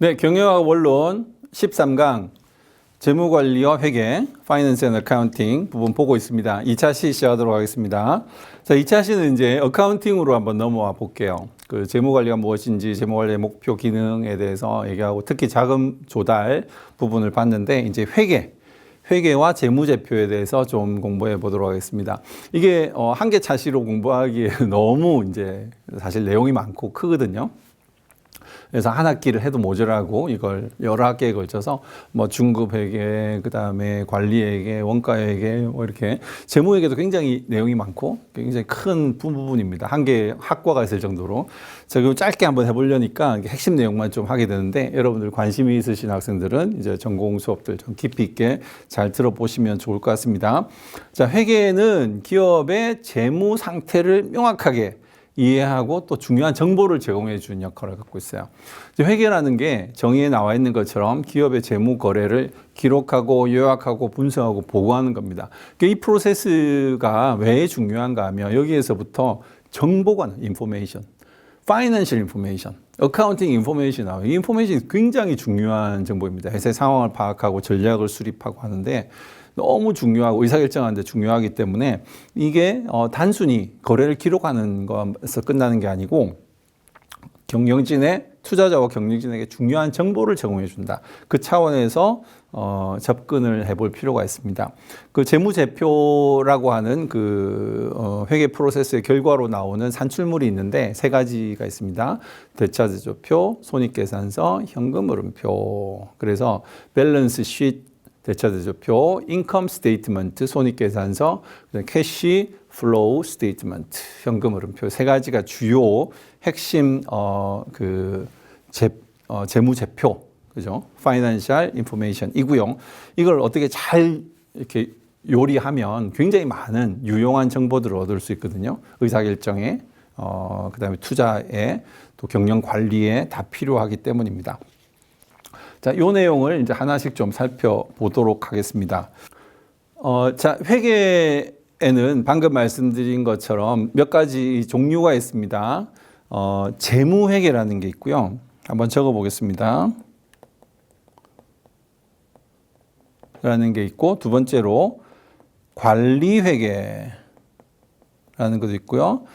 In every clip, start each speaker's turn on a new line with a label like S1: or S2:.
S1: 네, 경영학 원론 13강 재무관리와 회계, Finance and Accounting 부분 보고 있습니다. 2차 시 시작하도록 하겠습니다. 자, 2차 시는 이제 어카운팅으로 한번 넘어와 볼게요. 그 재무관리가 무엇인지, 재무관리의 목표 기능에 대해서 얘기하고 특히 자금 조달 부분을 봤는데 이제 회계와 재무제표에 대해서 좀 공부해 보도록 하겠습니다. 이게 한 개 차시로 공부하기에 너무 이제 사실 내용이 많고 크거든요. 그래서 한 학기를 해도 모자라고 이걸 여러 학기에 걸쳐서 뭐 중급회계, 그 다음에 관리회계, 원가회계, 뭐 이렇게 재무회계도 굉장히 내용이 많고 굉장히 큰 부분입니다. 한 개 학과가 있을 정도로. 자, 그럼 짧게 한번 해보려니까 핵심 내용만 좀 하게 되는데 여러분들 관심이 있으신 학생들은 이제 전공 수업들 좀 깊이 있게 잘 들어보시면 좋을 것 같습니다. 자, 회계는 기업의 재무 상태를 명확하게 이해하고 또 중요한 정보를 제공해 주는 역할을 갖고 있어요. 회계라는 게 정의에 나와 있는 것처럼 기업의 재무 거래를 기록하고 요약하고 분석하고 보고하는 겁니다. 이 프로세스가 왜 중요한가 하면 여기에서부터 정보관 인포메이션, 파이낸셜 인포메이션, 어카운팅 인포메이션 나와요. 이 인포메이션이 굉장히 중요한 정보입니다. 회사의 상황을 파악하고 전략을 수립하고 하는데 너무 중요하고 의사결정하는 데 중요하기 때문에 이게 단순히 거래를 기록하는 것에서 끝나는 게 아니고 투자자와 경영진에게 중요한 정보를 제공해 준다. 그 차원에서 접근을 해볼 필요가 있습니다. 그 재무제표라고 하는 그 회계 프로세스의 결과로 나오는 산출물이 있는데 세 가지가 있습니다. 대차대조표, 손익계산서, 현금흐름표. 그래서 밸런스 시트, 대차대조표, 인컴 스테이트먼트, 손익계산서, 캐시 플로우 스테이트먼트, 현금흐름표 세 가지가 주요 핵심 재무제표, 그죠? 파이낸셜 인포메이션이고요. 이걸 어떻게 잘 이렇게 요리하면 굉장히 많은 유용한 정보들을 얻을 수 있거든요. 의사결정에, 그다음에 투자에, 또 경영 관리에 다 필요하기 때문입니다. 자, 요 내용을 이제 하나씩 좀 살펴보도록 하겠습니다. 자, 회계에는 방금 말씀드린 것처럼 몇 가지 종류가 있습니다. 재무회계라는 게 있고요. 한번 적어 보겠습니다. 라는 게 있고, 두 번째로 관리회계라는 것도 있고요.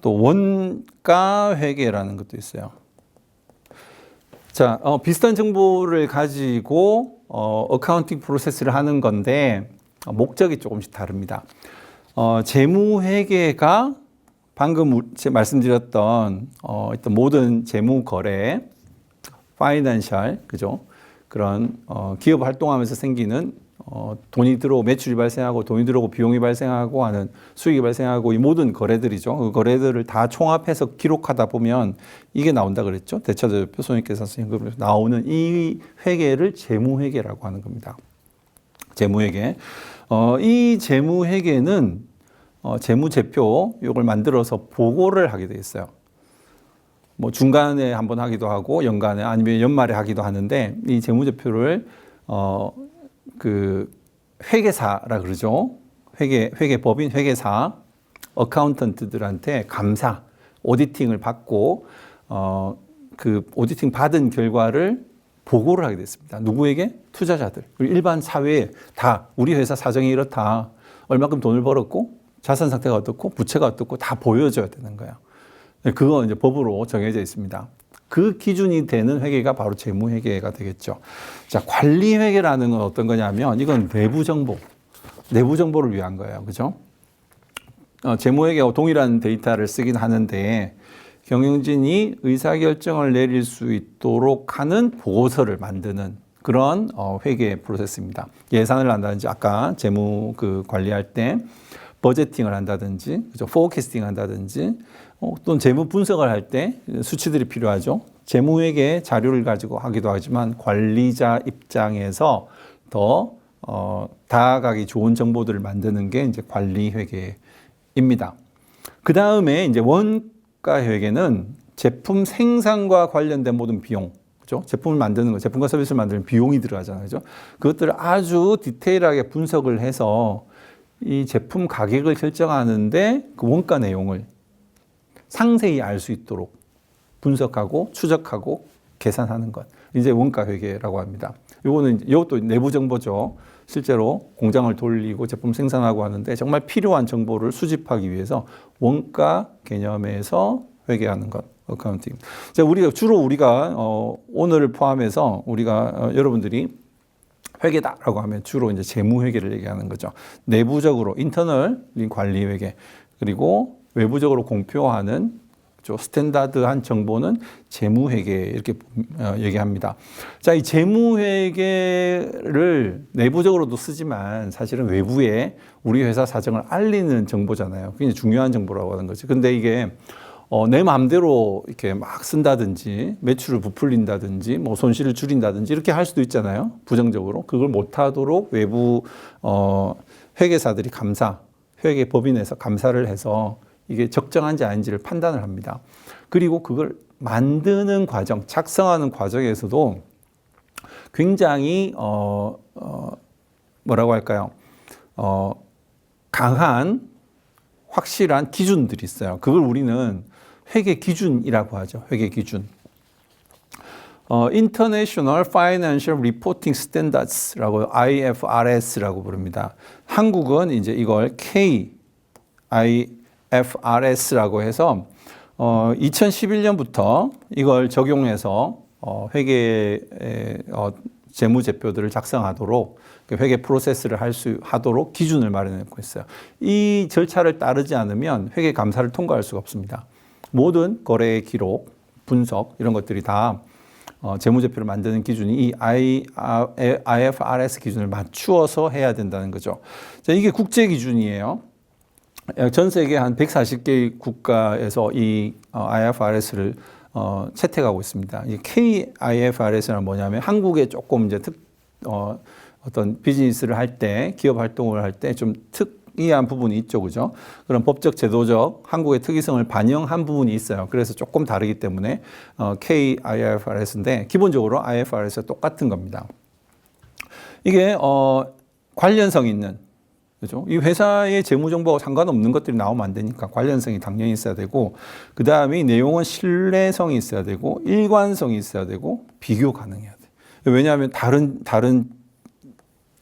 S1: 또 원가회계라는 것도 있어요. 자, 비슷한 정보를 가지고 어카운팅 프로세스를 하는 건데 목적이 조금씩 다릅니다. 재무회계가 방금 말씀드렸던 어떤 모든 재무 거래, 파이낸셜, 그죠? 그런 기업 활동하면서 생기는 돈이 들어오고 매출이 발생하고 돈이 들어오고 비용이 발생하고 하는 수익이 발생하고 이 모든 거래들이죠. 그 거래들을 다 총합해서 기록하다 보면 이게 나온다 그랬죠. 대차대조표, 손익계산서, 현금흐름 나오는 이 회계를 재무회계라고 하는 겁니다. 재무회계. 이 재무회계는 재무제표 이걸 만들어서 보고를 하게 돼 있어요. 뭐 중간에 한번 하기도 하고 연간에 아니면 연말에 하기도 하는데 이 재무제표를 그 회계사라 그러죠. 회계법인 회계사, 어카운턴트들한테 감사, 오디팅을 받고 그 오디팅 받은 결과를 보고를 하게 됐습니다. 누구에게? 투자자들. 그리고 일반 사회에 다 우리 회사 사정이 이렇다. 얼마큼 돈을 벌었고 자산 상태가 어떻고 부채가 어떻고 다 보여줘야 되는 거예요. 그거 이제 법으로 정해져 있습니다. 그 기준이 되는 회계가 바로 재무회계가 되겠죠. 자, 관리회계라는 건 어떤 거냐면 이건 내부 정보를 위한 거예요. 그죠? 재무회계하고 동일한 데이터를 쓰긴 하는데 경영진이 의사결정을 내릴 수 있도록 하는 보고서를 만드는 그런 회계 프로세스입니다. 예산을 한다든지 아까 재무 관리할 때 버제팅을 한다든지, 그죠? 포캐스팅 한다든지, 또는 재무 분석을 할 때 수치들이 필요하죠. 재무회계 자료를 가지고 하기도 하지만 관리자 입장에서 더 다가가기 좋은 정보들을 만드는 게 이제 관리회계입니다. 그 다음에 이제 원가회계는 제품 생산과 관련된 모든 비용, 그죠? 제품을 만드는 거, 제품과 서비스를 만드는 비용이 들어가잖아요, 그죠? 그것들을 아주 디테일하게 분석을 해서 이 제품 가격을 결정하는데 그 원가 내용을 상세히 알 수 있도록 분석하고 추적하고 계산하는 것. 이제 원가 회계라고 합니다. 이것도 내부 정보죠. 실제로 공장을 돌리고 제품 생산하고 하는데 정말 필요한 정보를 수집하기 위해서 원가 개념에서 회계하는 것, 어카운팅. 자, 주로 우리가 오늘을 포함해서 여러분들이 회계다라고 하면 주로 이제 재무 회계를 얘기하는 거죠. 내부적으로 인터널 관리 회계, 그리고 외부적으로 공표하는 스탠다드한 정보는 재무회계 이렇게 얘기합니다. 자, 이 재무회계를 내부적으로도 쓰지만 사실은 외부에 우리 회사 사정을 알리는 정보잖아요. 굉장히 중요한 정보라고 하는 거죠. 근데 이게 내 마음대로 이렇게 막 쓴다든지 매출을 부풀린다든지 뭐 손실을 줄인다든지 이렇게 할 수도 있잖아요. 부정적으로. 그걸 못하도록 외부 회계사들이 회계법인에서 감사를 해서 이게 적정한지 아닌지를 판단을 합니다. 그리고 그걸 만드는 과정, 작성하는 과정에서도 굉장히 뭐라고 할까요? 강한 확실한 기준들이 있어요. 그걸 우리는 회계 기준이라고 하죠. 회계 기준. International Financial Reporting Standards라고 IFRS라고 부릅니다. 한국은 이제 이걸 IFRS라고 해서 2011년부터 이걸 적용해서 회계 재무제표들을 작성하도록 회계 프로세스를 하도록 기준을 마련하고 있어요. 이 절차를 따르지 않으면 회계 감사를 통과할 수가 없습니다. 모든 거래 기록, 분석 이런 것들이 다 재무제표를 만드는 기준이 이 IFRS 기준을 맞추어서 해야 된다는 거죠. 자, 이게 국제 기준이에요. 전 세계 한 140개 국가에서 이 IFRS를 채택하고 있습니다. 이 KIFRS는 뭐냐면 한국에 조금 이제 어떤 비즈니스를 할 때, 기업 활동을 할 때 좀 특이한 부분이 있죠, 그죠? 그런 법적, 제도적 한국의 특이성을 반영한 부분이 있어요. 그래서 조금 다르기 때문에 KIFRS인데 기본적으로 IFRS와 똑같은 겁니다. 이게 관련성 있는, 그죠? 이 회사의 재무 정보와 상관없는 것들이 나오면 안 되니까 관련성이 당연히 있어야 되고, 그 다음에 이 내용은 신뢰성이 있어야 되고, 일관성이 있어야 되고, 비교 가능해야 돼. 왜냐하면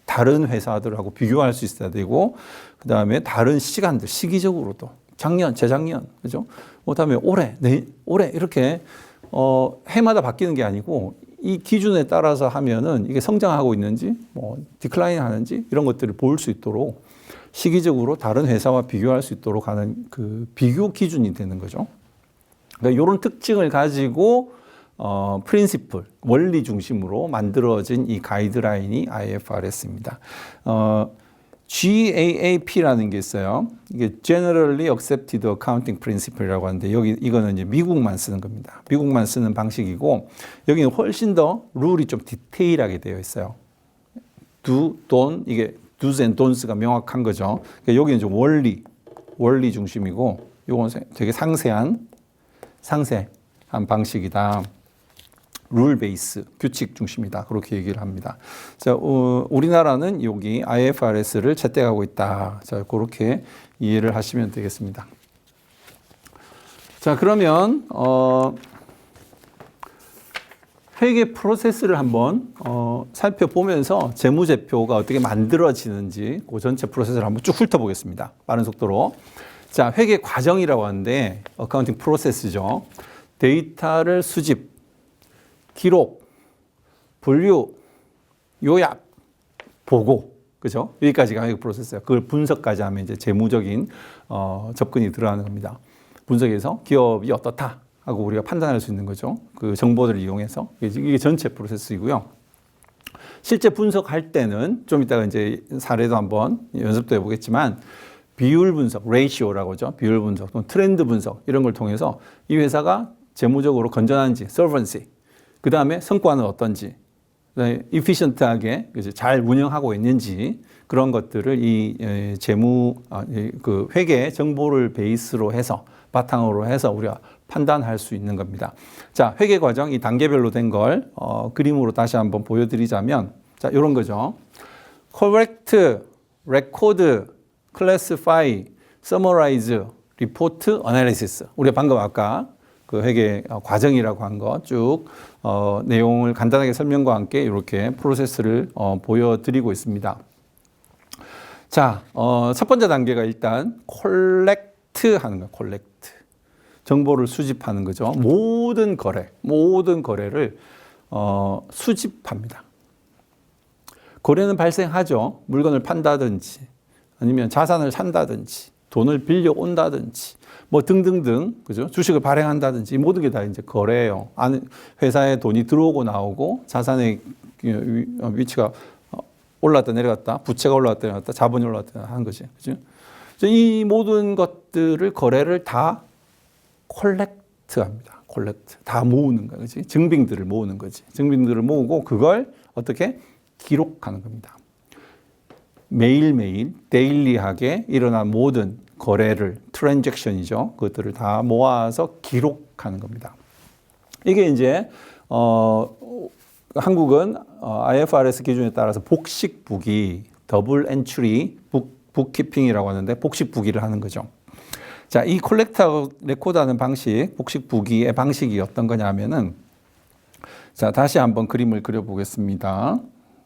S1: 다른 회사들하고 비교할 수 있어야 되고, 그 다음에 다른 시기적으로도 작년, 재작년, 그죠? 그 다음에 올해 이렇게 해마다 바뀌는 게 아니고 이 기준에 따라서 하면은 이게 성장하고 있는지, 뭐 디클라인 하는지 이런 것들을 볼 수 있도록 시기적으로 다른 회사와 비교할 수 있도록 하는 그 비교 기준이 되는 거죠. 그러니까 이런 특징을 가지고 프린시플, 원리 중심으로 만들어진 이 가이드라인이 IFRS입니다. GAAP라는 게 있어요. 이게 Generally Accepted Accounting Principle이라고 하는데 이거는 이제 미국만 쓰는 겁니다. 미국만 쓰는 방식이고 여기는 훨씬 더 룰이 좀 디테일하게 되어 있어요. 이게 do's and don'ts가 명확한 거죠. 그러니까 여기는 좀 원리 중심이고 이건 되게 상세한 방식이다. 룰 베이스, 규칙 중심이다. 그렇게 얘기를 합니다. 자, 우리나라는 여기 IFRS를 채택하고 있다. 자, 그렇게 이해를 하시면 되겠습니다. 자, 그러면 회계 프로세스를 한번 살펴보면서 재무제표가 어떻게 만들어지는지 그 전체 프로세스를 한번 쭉 훑어보겠습니다. 빠른 속도로. 자, 회계 과정이라고 하는데 어카운팅 프로세스죠. 데이터를 수집, 기록, 분류, 요약, 보고, 그죠? 여기까지가 회계 프로세스예요. 그걸 분석까지 하면 이제 재무적인 접근이 들어가는 겁니다. 분석에서 기업이 어떻다 하고 우리가 판단할 수 있는 거죠. 그 정보들을 이용해서 이게 전체 프로세스이고요. 실제 분석할 때는 좀 이따가 이제 사례도 한번 연습도 해보겠지만 비율 분석, 레이시오라고 하죠. 비율 분석 또는 트렌드 분석 이런 걸 통해서 이 회사가 재무적으로 건전한지, solvency, 그 다음에 성과는 어떤지, efficient하게 잘 운영하고 있는지 그런 것들을 이 그 회계 정보를 베이스로 해서 바탕으로 해서 우리가 판단할 수 있는 겁니다. 자, 회계 과정 이 단계별로 된 걸 그림으로 다시 한번 보여드리자면 자, 이런 거죠. correct, record, classify, summarize, report, analysis. 우리가 방금 아까 그 회계 과정이라고 한 거 쭉 내용을 간단하게 설명과 함께 이렇게 프로세스를 보여드리고 있습니다. 자, 첫 번째 단계가 일단 콜렉트 하는 거예요. 콜렉트. 정보를 수집하는 거죠. 모든 거래를 수집합니다. 거래는 발생하죠. 물건을 판다든지 아니면 자산을 산다든지 돈을 빌려 온다든지 뭐 등등등, 그죠? 주식을 발행한다든지 이 모든 게 다 이제 거래예요. 회사에 돈이 들어오고 나오고 자산의 위치가 올랐다 내려갔다, 부채가 올랐다 내려갔다, 자본이 올랐다 하는 거지, 그죠? 이 모든 것들을 거래를 다 콜렉트합니다. 콜렉트 다 모으는 거야, 그지? 증빙들을 모으는 거지. 증빙들을 모으고 그걸 어떻게 기록하는 겁니다. 매일매일 데일리하게 일어난 모든 거래를 트랜잭션이죠. 그것들을 다 모아서 기록하는 겁니다. 이게 이제 한국은 IFRS 기준에 따라서 복식부기, 더블 엔트리 북키핑이라고 하는데 복식부기를 하는 거죠. 자, 이 콜렉트하고 레코드하는 방식, 복식부기의 방식이 어떤 거냐면은 자, 다시 한번 그림을 그려보겠습니다.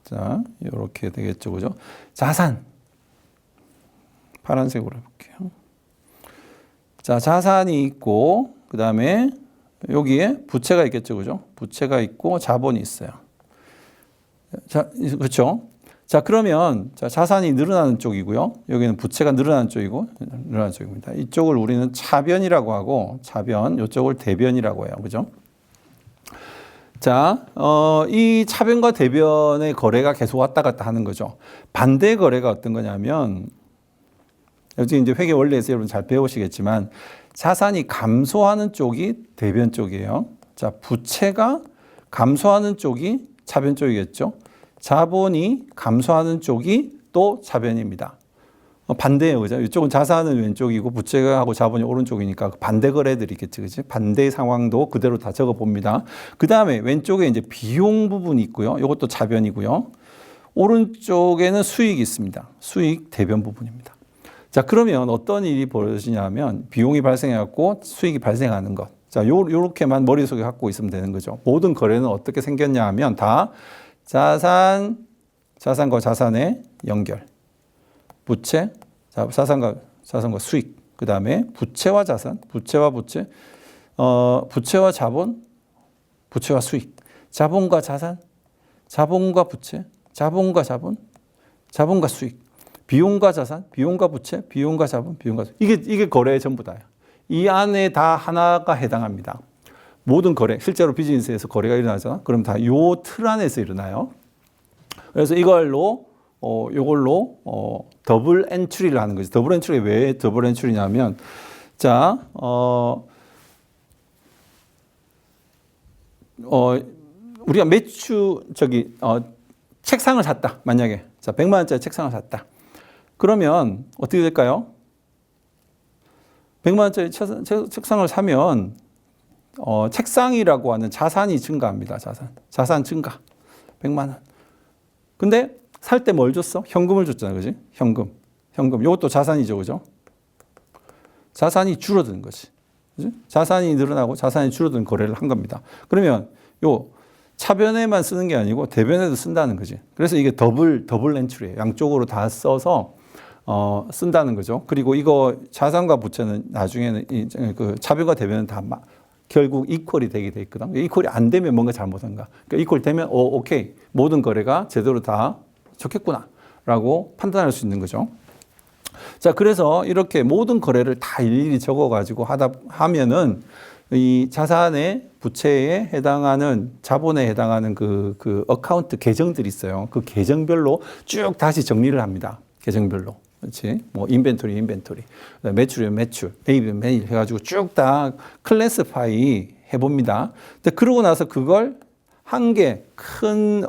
S1: 자, 이렇게 되겠죠, 그죠? 자산. 파란색으로 해볼게요. 자, 자산이 있고, 그 다음에 여기에 부채가 있겠죠, 그죠? 부채가 있고, 자본이 있어요. 자, 그렇죠? 자, 그러면 자, 자산이 늘어나는 쪽이고요. 여기는 부채가 늘어나는 쪽이고, 늘어나는 쪽입니다. 이쪽을 우리는 차변이라고 하고, 차변, 이쪽을 대변이라고 해요, 그죠? 자, 이 차변과 대변의 거래가 계속 왔다 갔다 하는 거죠. 반대 거래가 어떤 거냐면, 여기 이제 회계 원리에서 여러분 잘 배우시겠지만, 자산이 감소하는 쪽이 대변 쪽이에요. 자, 부채가 감소하는 쪽이 차변 쪽이겠죠. 자본이 감소하는 쪽이 또 차변입니다. 반대예요, 그죠? 이쪽은 자산은 왼쪽이고 부채하고 자본이 오른쪽이니까 반대 거래들이 있겠지, 그지? 반대 상황도 그대로 다 적어 봅니다. 그 다음에 왼쪽에 이제 비용 부분이 있고요. 이것도 차변이고요. 오른쪽에는 수익이 있습니다. 수익 대변 부분입니다. 자, 그러면 어떤 일이 벌어지냐면 비용이 발생해갖고 수익이 발생하는 것. 자, 요렇게만 머릿속에 갖고 있으면 되는 거죠. 모든 거래는 어떻게 생겼냐 하면 다 자산과 자산의 연결. 부채, 자산과 수익. 그 다음에 부채와 자산, 부채와 부채, 부채와 자본, 부채와 수익. 자본과 자산, 자본과 부채, 자본과 자본, 자본과 수익. 비용과 자산, 비용과 부채, 비용과 자본, 비용과 수익. 이게 거래의 전부 다예요. 이 안에 다 하나가 해당합니다. 모든 거래, 실제로 비즈니스에서 거래가 일어나잖아. 그럼 다 요 틀 안에서 일어나요. 그래서 이걸로 요걸로 더블 엔트리를 하는 거죠. 더블 엔트리가 왜 더블 엔트리냐면, 자, 우리가 책상을 샀다. 만약에 자 100만 원짜리 책상을 샀다. 그러면 어떻게 될까요? 100만 원짜리 책상을 사면 책상이라고 하는 자산이 증가합니다. 자산 증가. 100만 원. 근데 살 때 뭘 줬어? 현금을 줬잖아, 그지? 현금. 이것도 자산이죠, 그죠? 자산이 줄어드는 거지. 그지? 자산이 늘어나고 자산이 줄어드는 거래를 한 겁니다. 그러면 요 차변에만 쓰는 게 아니고 대변에도 쓴다는 거지. 그래서 이게 더블 엔트리예요. 양쪽으로 다 써서 쓴다는 거죠. 그리고 이거 자산과 부채는 나중에는 그 차변과 대변은 다 결국 이퀄이 되게 돼 있거든. 이퀄이 안 되면 뭔가 잘못한가. 그러니까 이퀄 되면 오케이. 모든 거래가 제대로 다 좋겠구나라고 판단할 수 있는 거죠. 자, 그래서 이렇게 모든 거래를 다 일일이 적어가지고 하면은 이 자산의 부채에 해당하는 자본에 해당하는 그 어카운트 계정들이 있어요. 그 계정별로 쭉 다시 정리를 합니다. 계정별로. 그렇지? 뭐 인벤토리, 매출이면 매출, 매입이면 매입 해가지고 쭉 다 클래스파이 해봅니다. 근데 그러고 나서 그걸 한 개 큰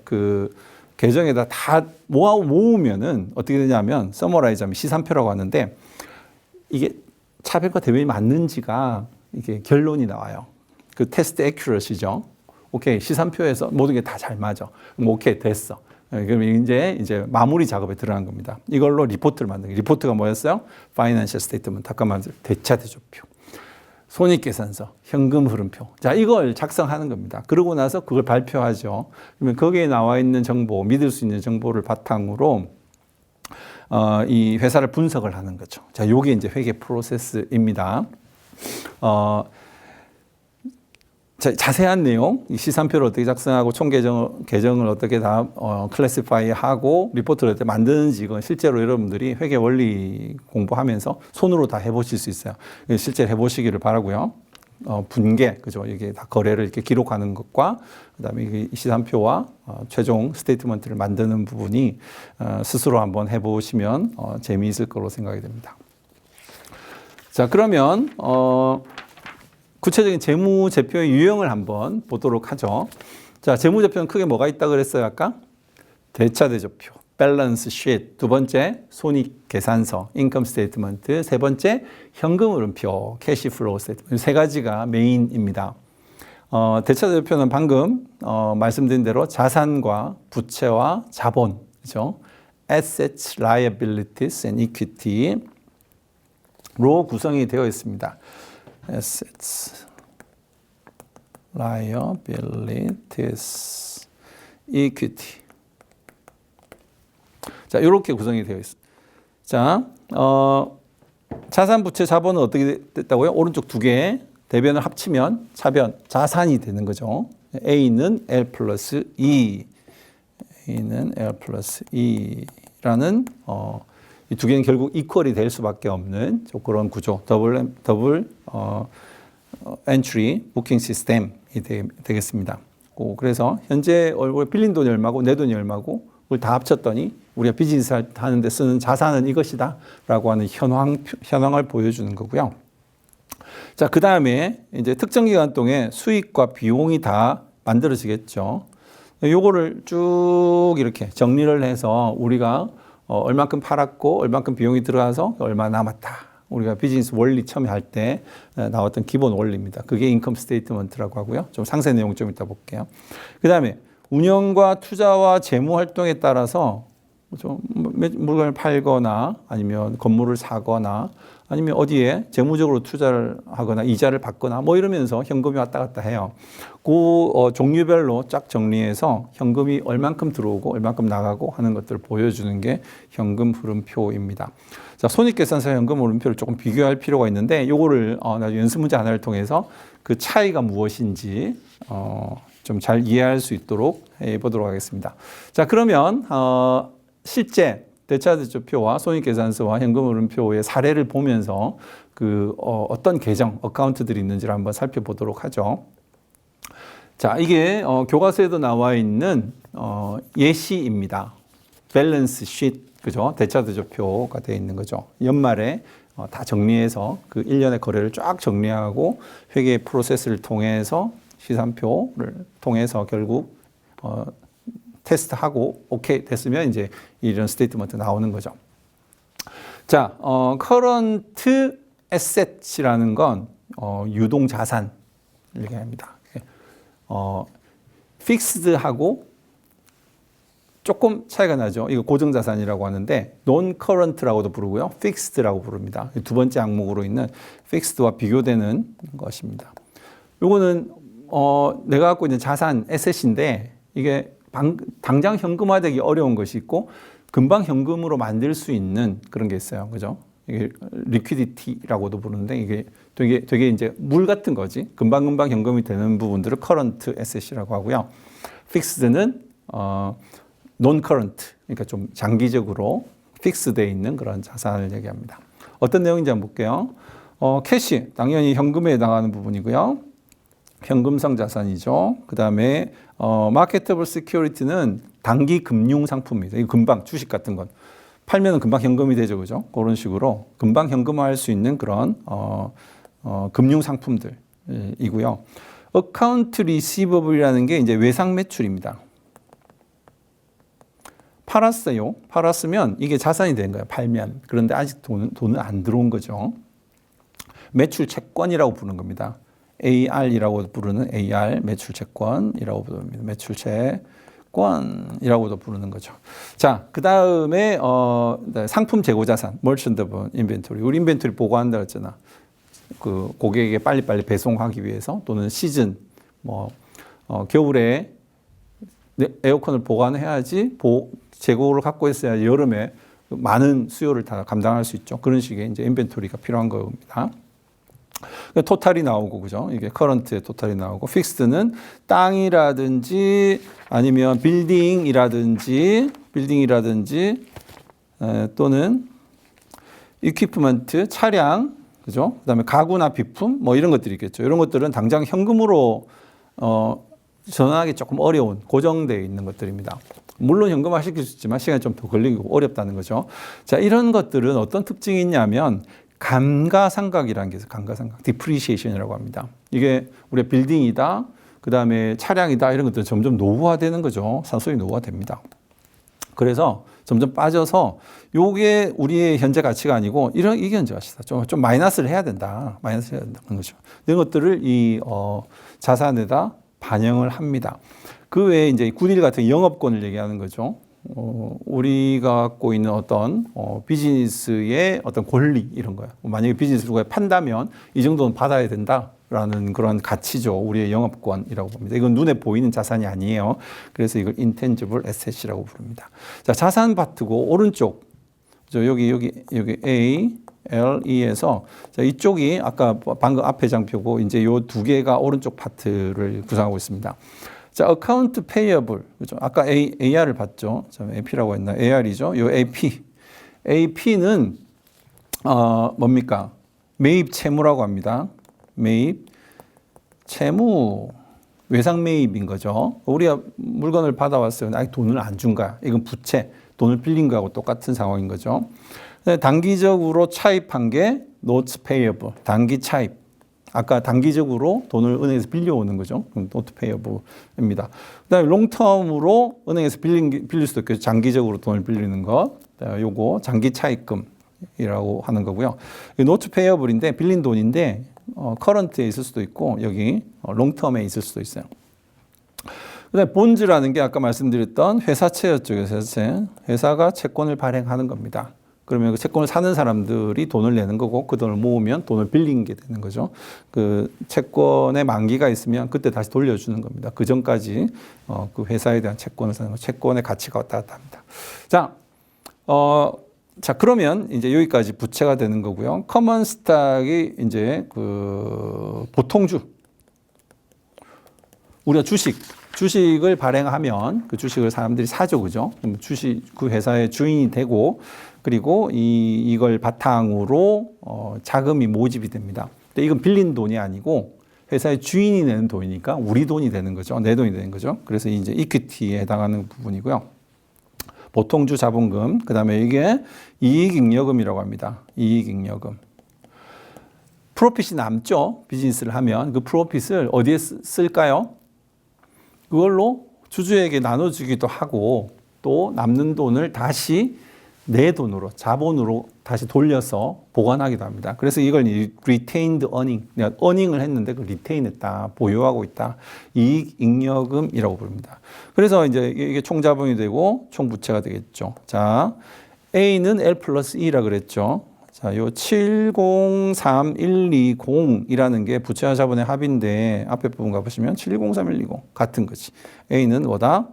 S1: 그 계정에다 다 모으면은 어떻게 되냐면 서머라이즈하면 시산표라고 하는데 이게 차변과 대변이 맞는지가 이게 결론이 나와요. 그 테스트 액큐러시죠. 오케이, 시산표에서 모든 게 다 잘 맞아. 그럼 오케이, 됐어. 그럼 이제 마무리 작업에 들어간 겁니다. 이걸로 리포트를 만든 게 리포트가 뭐였어요? 파이낸셜 스테이트먼트, 아까 말한 대차 대조표. 손익계산서, 현금 흐름표. 자, 이걸 작성하는 겁니다. 그러고 나서 그걸 발표하죠. 그러면 거기에 나와 있는 정보, 믿을 수 있는 정보를 바탕으로 이 회사를 분석을 하는 거죠. 자, 요게 이제 회계 프로세스입니다. 자세한 내용, 이 시산표를 어떻게 작성하고 총 계정을 어떻게 다 클래시파이하고 리포트를 어떻게 만드는지 이건 실제로 여러분들이 회계 원리 공부하면서 손으로 다 해보실 수 있어요. 실제로 해보시기를 바라고요. 분계, 그죠? 이게 다 거래를 이렇게 기록하는 것과 그다음에 이 시산표와 최종 스테이트먼트를 만드는 부분이 스스로 한번 해보시면 재미있을 거로 생각이 됩니다. 자, 그러면 구체적인 재무제표의 유형을 한번 보도록 하죠. 자, 재무제표는 크게 뭐가 있다 그랬어요, 아까? 대차대조표, 밸런스 시트, 두 번째 손익계산서, 인컴 스테이트먼트, 세 번째 현금 흐름표, 캐시 플로우 스테이트먼트. 세 가지가 메인입니다. 대차대조표는 방금 말씀드린 대로 자산과 부채와 자본, 그죠? assets, liabilities and equity로 구성이 되어 있습니다. assets, liabilities, equity. 자, 이렇게 구성이 되어 있습니다. 자, 자산, 부채, 자본은 어떻게 됐다고요? 오른쪽 두 개 대변을 합치면 차변, 자산이 되는 거죠. A는 L 플러스 E, A는 L 플러스 E라는 이 두 개는 결국 이퀄이 될 수밖에 없는 그런 구조, 더블 엔트리 부킹 시스템이 되겠습니다. 그래서 현재 얼굴에 빌린 돈이 얼마고 내 돈이 얼마고 그걸 다 합쳤더니 우리가 비즈니스 하는데 쓰는 자산은 이것이다 라고 하는 현황을 보여주는 거고요. 자, 그 다음에 이제 특정 기간 동안 수익과 비용이 다 만들어지겠죠. 요거를 쭉 이렇게 정리를 해서 우리가 얼만큼 팔았고 얼만큼 비용이 들어가서 얼마 남았다. 우리가 비즈니스 원리 처음에 할 때 나왔던 기본 원리입니다. 그게 인컴 스테이트먼트라고 하고요. 좀 상세 내용 좀 이따 볼게요. 그 다음에 운영과 투자와 재무 활동에 따라서 좀 물건을 팔거나 아니면 건물을 사거나 아니면 어디에 재무적으로 투자를 하거나 이자를 받거나 뭐 이러면서 현금이 왔다 갔다 해요. 그 종류별로 쫙 정리해서 현금이 얼만큼 들어오고 얼만큼 나가고 하는 것들을 보여주는 게 현금 흐름표입니다. 자, 손익계산서 현금 흐름표를 조금 비교할 필요가 있는데 요거를 나중에 연습 문제 하나를 통해서 그 차이가 무엇인지 좀 잘 이해할 수 있도록 해보도록 하겠습니다. 자, 그러면 실제 대차대조표와 손익계산서와 현금 흐름표의 사례를 보면서 어떤 계정, 어카운트들이 있는지를 한번 살펴보도록 하죠. 자, 이게 교과서에도 나와 있는 예시입니다. 밸런스 시트, 그죠? 대차대조표가 되어 있는 거죠. 연말에 다 정리해서 그 1년의 거래를 쫙 정리하고 회계 프로세스를 통해서 시산표를 통해서 결국 테스트하고 오케이 됐으면 이제 이런 스테이트먼트 나오는 거죠. 자, current assets이라는 건 유동 자산을 얘기합니다. fixed하고 조금 차이가 나죠. 이거 고정 자산이라고 하는데 non-current라고도 부르고요, fixed라고 부릅니다. 두 번째 항목으로 있는 fixed와 비교되는 것입니다. 요거는 내가 갖고 있는 자산 asset인데 이게 당장 현금화되기 어려운 것이 있고 금방 현금으로 만들 수 있는 그런 게 있어요. 그죠? 이게 리퀴디티라고도 부르는데 이게 되게 이제 물 같은 거지. 금방 현금이 되는 부분들을 current asset이라고 하고요. fixed는 non-current, 그러니까 좀 장기적으로 픽스되어 있는 그런 자산을 얘기합니다. 어떤 내용인지 한번 볼게요. 캐시, 당연히 현금에 해당하는 부분이고요. 현금성 자산이죠. 그 다음에 마케터블 시큐리티는 단기 금융 상품입니다. 이거 금방 주식 같은 건 팔면은 금방 현금이 되죠, 그죠? 그런 식으로 금방 현금화할 수 있는 그런 금융 상품들이고요. 어카운트 리시버블이라는 게 이제 외상 매출입니다. 팔았어요. 팔았으면 이게 자산이 된 거예요. 팔면. 그런데 아직 돈은 안 들어온 거죠. 매출 채권이라고 부르는 겁니다. AR이라고 부르는 AR 매출 채권이라고 부릅니다. 매출 채권이라고도 부르는 거죠. 자, 그 다음에 상품 재고 자산, merchantable inventory. 우리 인벤토리 보고한다 그랬잖아. 그 고객에게 빨리빨리 배송하기 위해서 또는 시즌 겨울에 에어컨을 보관해야지 재고를 갖고 있어야 여름에 많은 수요를 다 감당할 수 있죠. 그런 식의 이제 인벤토리가 필요한 겁니다. 토탈이 나오고 그죠? 이게 커런트의 토탈이 나오고 픽스드는 땅이라든지 아니면 빌딩이라든지 또는 이퀴프먼트 차량 그죠? 그다음에 가구나 비품 뭐 이런 것들이 있겠죠. 이런 것들은 당장 현금으로 전환하기 조금 어려운 고정되어 있는 것들입니다. 물론 현금화시킬 수 있지만 시간이 좀 더 걸리고 어렵다는 거죠. 자, 이런 것들은 어떤 특징이 있냐면 감가상각이라는 게 있어요. 감가상각, 디프리시에이션이라고 합니다. 이게 우리가 빌딩이다, 그 다음에 차량이다 이런 것들은 점점 노후화되는 거죠. 산소이 노후화됩니다. 그래서 점점 빠져서 요게 우리의 현재 가치가 아니고 이게 현재 가치다. 좀 마이너스를 해야 된다. 마이너스를 해야 된다는 거죠. 이런 것들을 이 자산에다 반영을 합니다. 그 외에 이제 굿윌 같은 영업권을 얘기하는 거죠. 우리가 갖고 있는 어떤 비즈니스의 어떤 권리 이런 거예요. 만약에 비즈니스를 누가 판다면 이 정도는 받아야 된다라는 그런 가치죠. 우리의 영업권이라고 봅니다. 이건 눈에 보이는 자산이 아니에요. 그래서 이걸 intangible asset이라고 부릅니다. 자, 자산 파트고 오른쪽 여기 A, L, E에서 자, 이쪽이 아까 방금 앞에 장표고 이제 요 두 개가 오른쪽 파트를 구성하고 있습니다. 자, account payable. 그죠? 아까 AR을 봤죠. AP라고 했나? AR이죠. 요 AP. AP는 뭡니까? 매입 채무라고 합니다. 매입 채무 외상 매입인 거죠. 우리가 물건을 받아왔어요. 아직 돈을 안 준 거야. 이건 부채, 돈을 빌린 거하고 똑같은 상황인 거죠. 단기적으로 차입한 게 notes payable, 단기 차입. 아까 단기적으로 돈을 은행에서 빌려오는 거죠. notes payable입니다. 그다음에 롱텀으로 은행에서 빌릴 수도 있고 장기적으로 돈을 빌리는 거, 요거 장기 차입금이라고 하는 거고요. notes payable인데 빌린 돈인데 커런트에 있을 수도 있고 여기 롱텀에 있을 수도 있어요. 그다음에 본즈라는 게 아까 말씀드렸던 회사채였죠. 회사채. 회사가 채권을 발행하는 겁니다. 그러면 그 채권을 사는 사람들이 돈을 내는 거고 그 돈을 모으면 돈을 빌린 게 되는 거죠. 그 채권의 만기가 있으면 그때 다시 돌려주는 겁니다. 그 전까지 그 회사에 대한 채권을 사는 거, 채권의 가치가 왔다 갔다 합니다. 자, 그러면 이제 여기까지 부채가 되는 거고요. 커먼 스탁이 이제 그 보통주. 우리가 주식을 발행하면 그 주식을 사람들이 사죠. 그죠? 그 회사의 주인이 되고 그리고 이걸 바탕으로 자금이 모집이 됩니다. 근데 이건 빌린 돈이 아니고 회사의 주인이 내는 돈이니까 우리 돈이 되는 거죠. 내 돈이 되는 거죠. 그래서 이제 이퀴티에 해당하는 부분이고요. 보통주 자본금, 그 다음에 이게 이익잉여금이라고 합니다. 이익잉여금. 프로핏이 남죠. 비즈니스를 하면 그 프로핏을 어디에 쓸까요? 그걸로 주주에게 나눠주기도 하고 또 남는 돈을 다시 내 돈으로 자본으로 다시 돌려서 보관하기도 합니다. 그래서 이걸 retained earning, 내가 earning을 했는데 그 retain했다, 보유하고 있다, 이익잉여금이라고 부릅니다. 그래서 이제 이게 총자본이 되고 총부채가 되겠죠. 자, A는 L 플러스 E라 그랬죠. 자, 요 703120이라는 게 부채와 자본의 합인데 앞에 부분 가보시면 703120 같은 거지. A는 뭐다?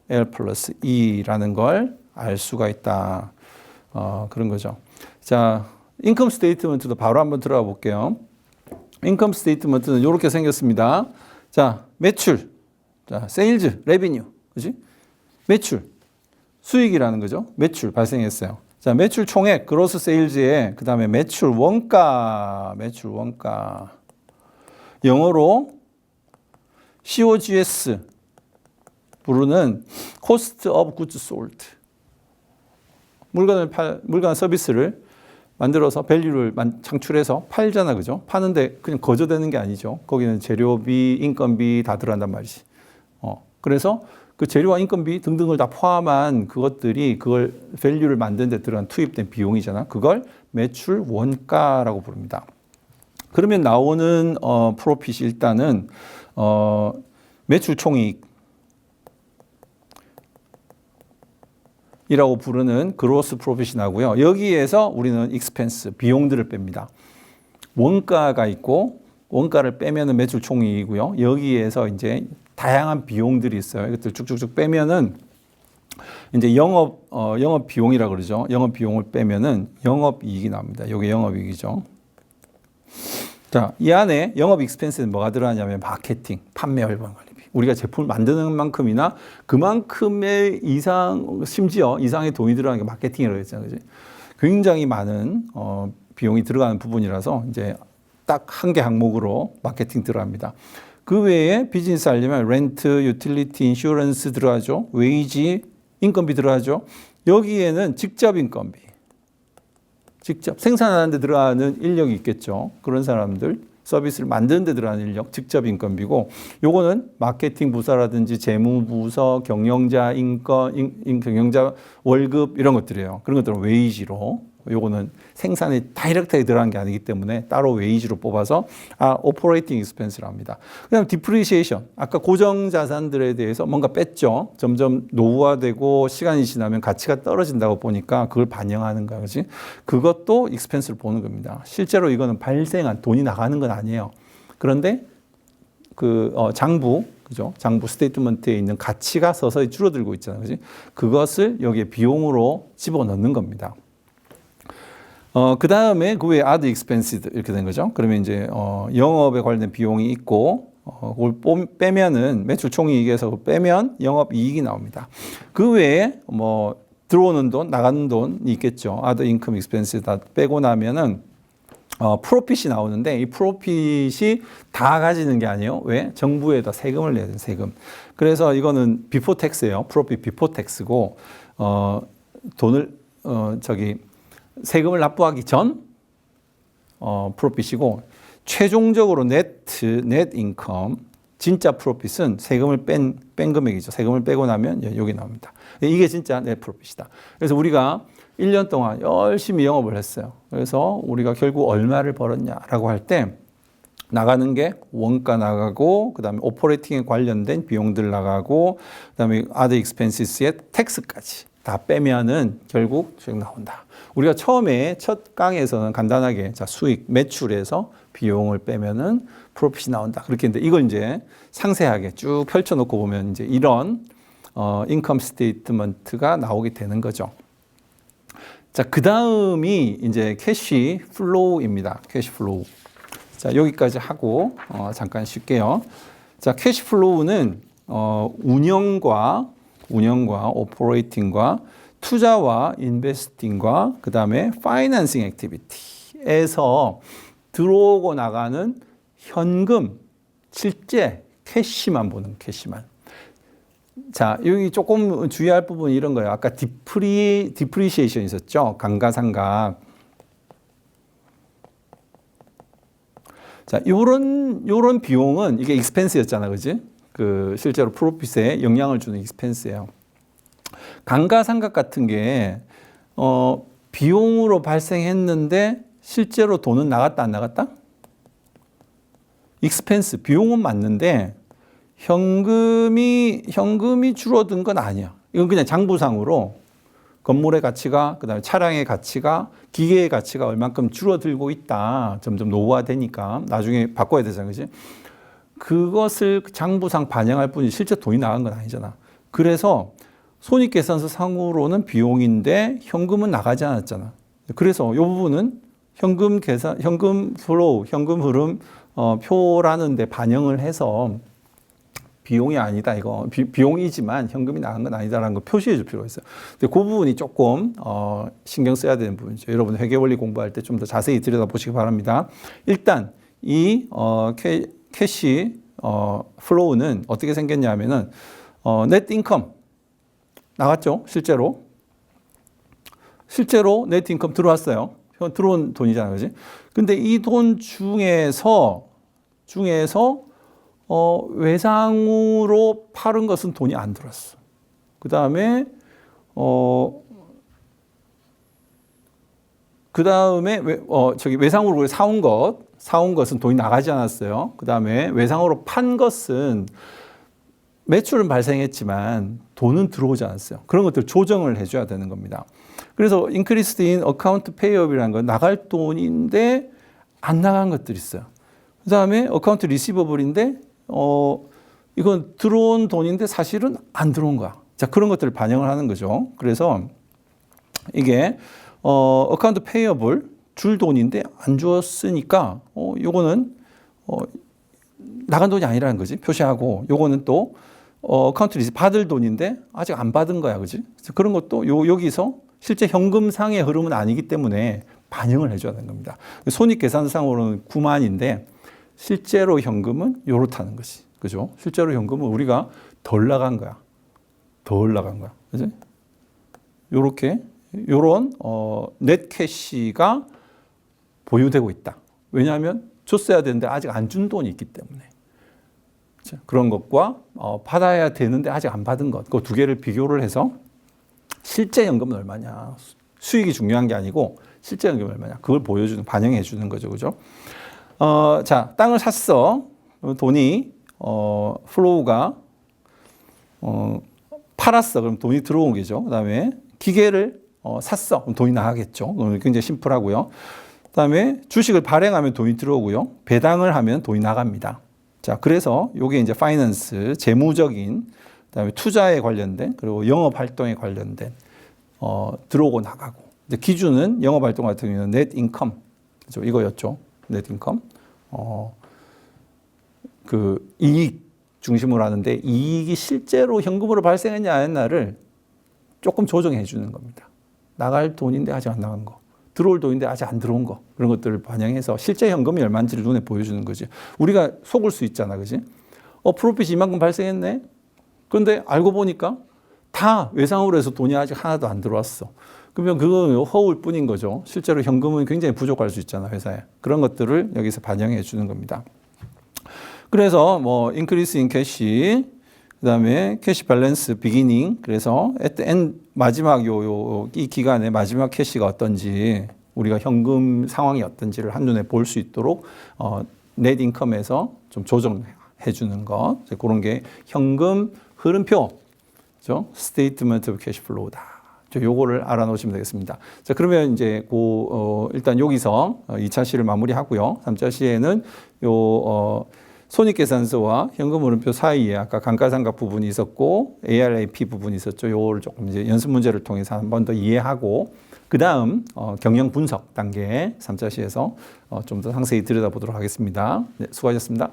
S1: L 플러스 E라는 걸 알 수가 있다. 그런 거죠. 자, 인컴 스테이트먼트도 바로 한번 들어가 볼게요. 인컴 스테이트먼트는 이렇게 생겼습니다. 자, 매출. 자, 세일즈, 레비뉴. 그지? 매출. 수익이라는 거죠. 매출 발생했어요. 자, 매출 총액, 그로스 세일즈에 그 다음에 매출 원가. 영어로 COGS 부르는 Cost of Goods Sold. 물건 서비스를 만들어서 밸류를 창출해서 팔잖아, 그죠? 파는데 그냥 거저되는 게 아니죠. 거기는 재료비, 인건비 다 들어간단 말이지. 그래서 그 재료와 인건비 등등을 다 포함한 그것들이 그걸 밸류를 만드는 데 들어간 투입된 비용이잖아. 그걸 매출 원가라고 부릅니다. 그러면 나오는 프로핏이 일단은 매출 총이익 이라고 부르는 그로스 프로핏이 나고요. 여기에서 우리는 익스펜스, 비용들을 뺍니다. 원가가 있고 원가를 빼면은 매출 총이익이고요. 여기에서 이제 다양한 비용들이 있어요. 이것들 쭉쭉쭉 빼면은 이제 영업 비용이라 그러죠. 영업 비용을 빼면은 영업 이익이 나옵니다. 이게 영업 이익이죠. 자, 이 안에 영업 익스펜스는 뭐가 들어가냐면 마케팅, 판매 얼방 관리비. 우리가 제품을 만드는 만큼이나 그만큼의 이상, 심지어 이상의 돈이 들어가는 게 마케팅이라고 했잖아요. 그지? 굉장히 많은 비용이 들어가는 부분이라서 이제 딱 한 개 항목으로 마케팅 들어갑니다. 그 외에 비즈니스 하려면 렌트, 유틸리티, 인슈런스 들어가죠. 웨이지, 인건비 들어가죠. 여기에는 직접 인건비. 직접 생산하는 데 들어가는 인력이 있겠죠. 그런 사람들, 서비스를 만드는 데 들어가는 인력, 직접 인건비고, 요거는 마케팅 부서라든지 재무부서, 경영자 인건, 경영자 월급 이런 것들이에요. 그런 것들은 웨이지로. 요거는 생산에 다이렉트하게 들어간 게 아니기 때문에 따로 웨이지로 뽑아서 오퍼레이팅 익스펜스를 합니다. 그다음에 디프리시에이션. 아까 고정 자산들에 대해서 뭔가 뺐죠. 점점 노후화되고 시간이 지나면 가치가 떨어진다고 보니까 그걸 반영하는 거지. 그것도 익스펜스를 보는 겁니다. 실제로 이거는 발생한 돈이 나가는 건 아니에요. 그런데 장부, 그죠? 장부 스테이트먼트에 있는 가치가 서서히 줄어들고 있잖아요. 그지? 그것을 여기에 비용으로 집어넣는 겁니다. 그 다음에 그 외에 other expenses 이렇게 된 거죠. 그러면 이제, 영업에 관련된 비용이 있고, 그걸 빼면은 매출 총이익에서 빼면 영업 이익이 나옵니다. 그 외에 뭐 들어오는 돈, 나가는 돈이 있겠죠. other income expenses 다 빼고 나면은, 프로핏이 나오는데 이 프로핏이 다 가지는 게 아니에요. 왜? 정부에다 세금을 내야 돼요. 세금. 그래서 이거는 비포 텍스예요. 프로핏 비포 텍스고, 돈을, 세금을 납부하기 전 프로핏이고 최종적으로 넷 인컴 진짜 프로핏은 세금을 뺀 금액이죠. 세금을 빼고 나면 여기 나옵니다. 이게 진짜 넷 프로핏이다. 그래서 우리가 1년 동안 열심히 영업을 했어요. 그래서 우리가 결국 얼마를 벌었냐라고 할 때 나가는 게 원가 나가고 그다음에 오퍼레이팅에 관련된 비용들 나가고 그다음에 other expenses의 텍스까지 다 빼면은 결국 수익 나온다. 우리가 처음에 첫 강의에서는 간단하게 수익, 매출에서 비용을 빼면은 프로핏이 나온다. 그렇게 했는데 이걸 이제 상세하게 쭉 펼쳐놓고 보면 이제 이런 인컴 스테이트먼트가 나오게 되는 거죠. 자, 그 다음이 이제 캐시 플로우입니다. 캐시 플로우. 자, 여기까지 하고 잠깐 쉴게요. 자, 캐시 플로우는 운영과 오퍼레이팅과 투자와 인베스팅과 그 다음에 파이낸싱 액티비티에서 들어오고 나가는 현금, 실제 캐시만 보는 캐시만. 자, 여기 조금 주의할 부분이 이런 거예요. 아까 디프리시에이션 있었죠? 감가상각. 자, 요런 비용은 이게 익스펜스였잖아. 그지? 실제로 프로핏에 영향을 주는 익스펜스예요. 감가상각 같은 게 비용으로 발생했는데 실제로 돈은 나갔다 안 나갔다? 익스펜스 비용은 맞는데 현금이 줄어든 건 아니야. 이건 그냥 장부상으로 건물의 가치가 그다음에 차량의 가치가 기계의 가치가 얼만큼 줄어들고 있다. 점점 노후화되니까 나중에 바꿔야 되잖아, 그렇지? 그것을 장부상 반영할 뿐이지 실제 돈이 나간 건 아니잖아. 그래서 손익계산서 상으로는 비용인데 현금은 나가지 않았잖아. 그래서 이 부분은 현금 플로우, 현금 흐름 표라는 데 반영을 해서 비용이 아니다. 이거 비용이지만 현금이 나간 건 아니다라는 거 표시해 줄 필요가 있어요. 근데 그 부분이 조금 신경 써야 되는 부분이죠. 여러분 회계원리 공부할 때 좀 더 자세히 들여다보시기 바랍니다. 일단 이 캐시 플로우는 어떻게 생겼냐면은 넷 인컴 나갔죠. 실제로 넷 인컴 들어왔어요. 들어온 돈이잖아요. 그지? 근데 이 돈 중에서 외상으로 팔은 것은 돈이 안 들어왔어. 그 다음에 외상으로 사온 것은 돈이 나가지 않았어요. 그 다음에 외상으로 판 것은 매출은 발생했지만 돈은 들어오지 않았어요. 그런 것들 조정을 해줘야 되는 겁니다. 그래서 increased in account payable이라는 건 나갈 돈인데 안 나간 것들이 있어요. 그 다음에 어카운트 리시버블인데, 이건 들어온 돈인데 사실은 안 들어온 거야. 자, 그런 것들을 반영을 하는 거죠. 그래서 이게, 어카운트 페이어블 줄 돈인데 안 주었으니까, 요거는, 나간 돈이 아니라는 거지. 표시하고, 요거는 또, 어카운트 리시버 받을 돈인데 아직 안 받은 거야. 그지? 그런 것도 여기서 실제 현금상의 흐름은 아니기 때문에 반영을 해줘야 되는 겁니다. 손익계산상으로는 9만인데 실제로 현금은 요렇다는 것이. 그죠? 실제로 현금은 우리가 덜 나간 거야. 덜 나간 거야. 그지? 요렇게, 요런, 넷 캐시가 보유되고 있다. 왜냐하면 줬어야 되는데 아직 안 준 돈이 있기 때문에. 그런 것과 받아야 되는데 아직 안 받은 것. 그 두 개를 비교를 해서 실제 현금은 얼마냐. 수익이 중요한 게 아니고 실제 현금이 얼마냐. 그걸 보여주는, 반영해 주는 거죠. 그죠? 자, 땅을 샀어. 돈이, 플로우가, 팔았어. 그럼 돈이 들어온 거죠. 그 다음에 기계를 샀어. 그럼 돈이 나가겠죠. 굉장히 심플하고요. 그 다음에 주식을 발행하면 돈이 들어오고요. 배당을 하면 돈이 나갑니다. 자, 그래서 요게 이제 파이낸스, 재무적인, 그다음에 투자에 관련된, 그리고 영업 활동에 관련된, 들어오고 나가고. 이제 기준은 영업 활동 같은 경우는 넷 인컴. 그죠? 이거였죠. 넷 인컴. 그 이익 중심으로 하는데 이익이 실제로 현금으로 발생했냐 안 했냐를 조금 조정해 주는 겁니다. 나갈 돈인데 아직 안 나간 거. 들어올 돈인데 아직 안 들어온 거. 그런 것들을 반영해서 실제 현금이 얼마인지를 눈에 보여주는 거지. 우리가 속을 수 있잖아. 그지? 프로핏이 이만큼 발생했네? 그런데 알고 보니까 다 외상으로 해서 돈이 아직 하나도 안 들어왔어. 그러면 그건 허울 뿐인 거죠. 실제로 현금은 굉장히 부족할 수 있잖아, 회사에. 그런 것들을 여기서 반영해 주는 겁니다. 그래서 increase in cash, 그 다음에 캐시 밸런스 비기닝. 그래서 at the end, 마지막 이 기간에 마지막 캐시가 어떤지, 우리가 현금 상황이 어떤지를 한눈에 볼 수 있도록, 넷 인컴에서 좀 조정해 주는 것. 그런 게 현금 흐름표, 그죠? Statement of Cash Flow다. 요거를 알아놓으시면 되겠습니다. 자, 그러면 이제 일단 여기서 2차 시를 마무리하고요. 3차 시에는 손익계산서와 현금흐름표 사이에 아까 감가상각 부분이 있었고 ARAP 부분이 있었죠. 요걸 조금 이제 연습 문제를 통해서 한 번 더 이해하고 그 다음 경영 분석 단계 3차 시에서 좀 더 상세히 들여다보도록 하겠습니다. 네, 수고하셨습니다.